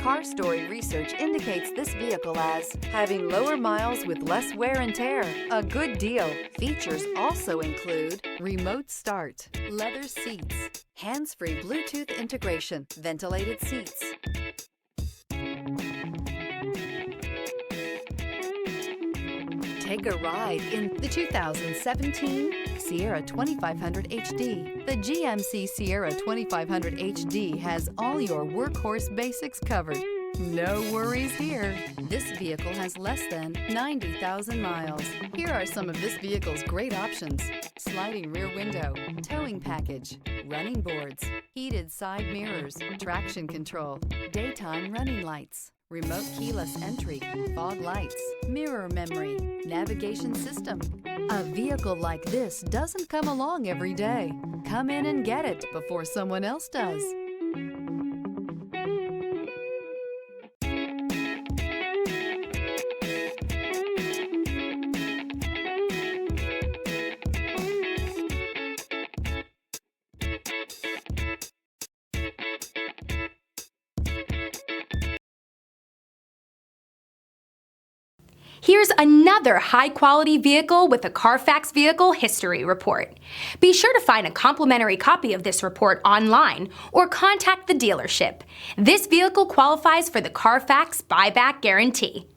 Car Story research indicates this vehicle as having lower miles with less wear and tear. A good deal. Features also include remote start, leather seats, hands-free Bluetooth integration, ventilated seats. Take a ride in the 2017 Sierra 2500 HD. The GMC Sierra 2500 HD has all your workhorse basics covered. No worries here. This vehicle has less than 90,000 miles. Here are some of this vehicle's great options: sliding rear window, towing package, running boards, heated side mirrors, traction control, daytime running lights, remote keyless entry, fog lights, mirror memory, navigation system. A vehicle like this doesn't come along every day. Come in and get it before someone else does. Here's another high-quality vehicle with a Carfax Vehicle History Report. Be sure to find a complimentary copy of this report online or contact the dealership. This vehicle qualifies for the Carfax Buyback Guarantee.